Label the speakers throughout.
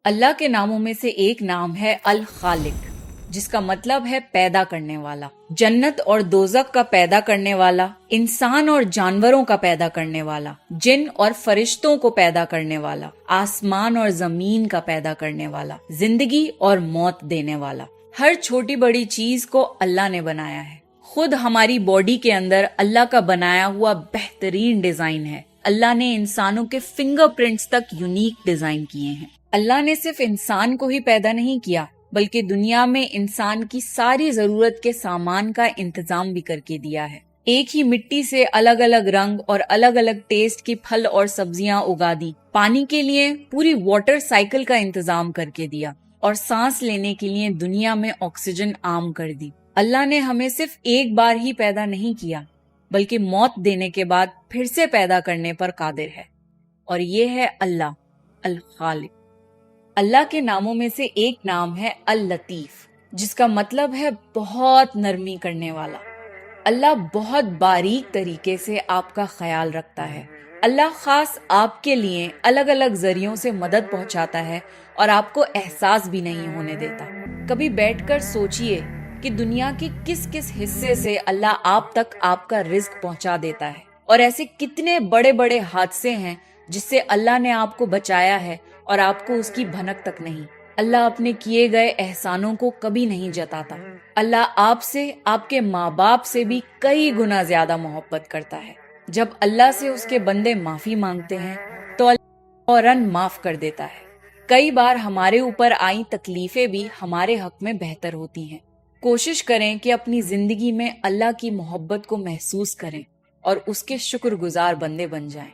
Speaker 1: اللہ کے ناموں میں سے ایک نام ہے الخالق، جس کا مطلب ہے پیدا کرنے والا۔ جنت اور دوزخ کا پیدا کرنے والا، انسان اور جانوروں کا پیدا کرنے والا، جن اور فرشتوں کو پیدا کرنے والا، آسمان اور زمین کا پیدا کرنے والا، زندگی اور موت دینے والا۔ ہر چھوٹی بڑی چیز کو اللہ نے بنایا ہے۔ خود ہماری باڈی کے اندر اللہ کا بنایا ہوا بہترین ڈیزائن ہے۔ اللہ نے انسانوں کے فنگر پرنٹس تک یونیک ڈیزائن کیے ہیں۔ اللہ نے صرف انسان کو ہی پیدا نہیں کیا، بلکہ دنیا میں انسان کی ساری ضرورت کے سامان کا انتظام بھی کر کے دیا ہے۔ ایک ہی مٹی سے الگ الگ رنگ اور الگ الگ ٹیسٹ کی پھل اور سبزیاں اگا دی، پانی کے لیے پوری واٹر سائیکل کا انتظام کر کے دیا، اور سانس لینے کے لیے دنیا میں آکسیجن عام کر دی۔ اللہ نے ہمیں صرف ایک بار ہی پیدا نہیں کیا، بلکہ موت دینے کے بعد پھر سے پیدا کرنے پر قادر ہے، اور یہ ہے اللہ الخالق۔ اللہ کے ناموں میں سے ایک نام ہے اللطیف، جس کا مطلب ہے بہت نرمی کرنے والا۔ اللہ بہت باریک طریقے سے آپ کا خیال رکھتا ہے۔ اللہ خاص آپ کے لیے الگ الگ ذریعوں سے مدد پہنچاتا ہے اور آپ کو احساس بھی نہیں ہونے دیتا۔ کبھی بیٹھ کر سوچئے کہ دنیا کے کس کس حصے سے اللہ آپ تک آپ کا رزق پہنچا دیتا ہے، اور ایسے کتنے بڑے بڑے حادثے ہیں جس سے اللہ نے آپ کو بچایا ہے اور آپ کو اس کی بھنک تک نہیں۔ اللہ اپنے کیے گئے احسانوں کو کبھی نہیں جتاتا۔ اللہ آپ سے، آپ کے ماں باپ سے بھی کئی گنا زیادہ محبت کرتا ہے۔ جب اللہ سے اس کے بندے معافی مانگتے ہیں تو اللہ فوراً معاف کر دیتا ہے۔ کئی بار ہمارے اوپر آئی تکلیفیں بھی ہمارے حق میں بہتر ہوتی ہیں۔ کوشش کریں کہ اپنی زندگی میں اللہ کی محبت کو محسوس کریں اور اس کے شکر گزار بندے بن جائیں۔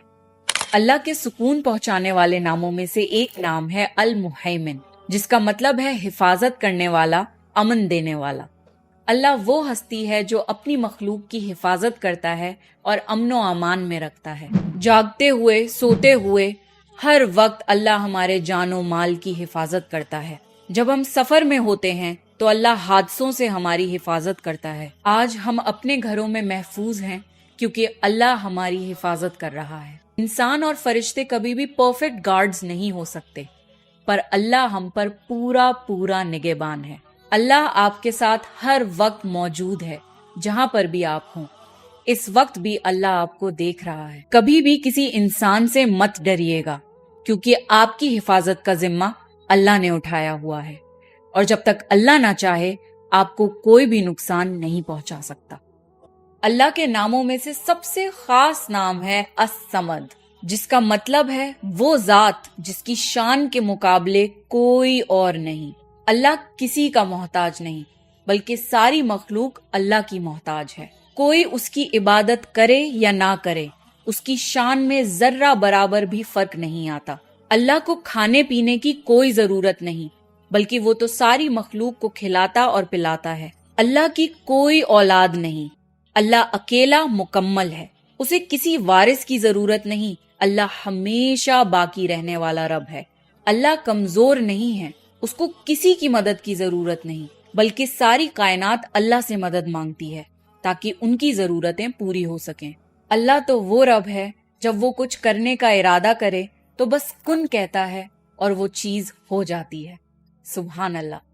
Speaker 1: اللہ کے سکون پہنچانے والے ناموں میں سے ایک نام ہے المہیمن، جس کا مطلب ہے حفاظت کرنے والا، امن دینے والا۔ اللہ وہ ہستی ہے جو اپنی مخلوق کی حفاظت کرتا ہے اور امن و امان میں رکھتا ہے۔ جاگتے ہوئے، سوتے ہوئے، ہر وقت اللہ ہمارے جان و مال کی حفاظت کرتا ہے۔ جب ہم سفر میں ہوتے ہیں تو اللہ حادثوں سے ہماری حفاظت کرتا ہے۔ آج ہم اپنے گھروں میں محفوظ ہیں کیونکہ اللہ ہماری حفاظت کر رہا ہے۔ انسان اور فرشتے کبھی بھی پرفیکٹ گارڈز نہیں ہو سکتے، پر اللہ ہم پر پورا نگہبان ہے۔ اللہ آپ کے ساتھ ہر وقت موجود ہے، جہاں پر بھی آپ ہوں۔ اس وقت بھی اللہ آپ کو دیکھ رہا ہے۔ کبھی بھی کسی انسان سے مت ڈریے گا، کیونکہ آپ کی حفاظت کا ذمہ اللہ نے اٹھایا ہوا ہے، اور جب تک اللہ نہ چاہے آپ کو کوئی بھی نقصان نہیں پہنچا سکتا۔ اللہ کے ناموں میں سے سب سے خاص نام ہے الصمد، جس کا مطلب ہے وہ ذات جس کی شان کے مقابلے کوئی اور نہیں۔ اللہ کسی کا محتاج نہیں، بلکہ ساری مخلوق اللہ کی محتاج ہے۔ کوئی اس کی عبادت کرے یا نہ کرے، اس کی شان میں ذرہ برابر بھی فرق نہیں آتا۔ اللہ کو کھانے پینے کی کوئی ضرورت نہیں، بلکہ وہ تو ساری مخلوق کو کھلاتا اور پلاتا ہے۔ اللہ کی کوئی اولاد نہیں، اللہ اکیلا مکمل ہے، اسے کسی وارث کی ضرورت نہیں۔ اللہ ہمیشہ باقی رہنے والا رب ہے۔ اللہ کمزور نہیں ہے، اس کو کسی کی مدد کی ضرورت نہیں، بلکہ ساری کائنات اللہ سے مدد مانگتی ہے تاکہ ان کی ضرورتیں پوری ہو سکیں۔ اللہ تو وہ رب ہے جب وہ کچھ کرنے کا ارادہ کرے تو بس کن کہتا ہے اور وہ چیز ہو جاتی ہے۔ سبحان اللہ۔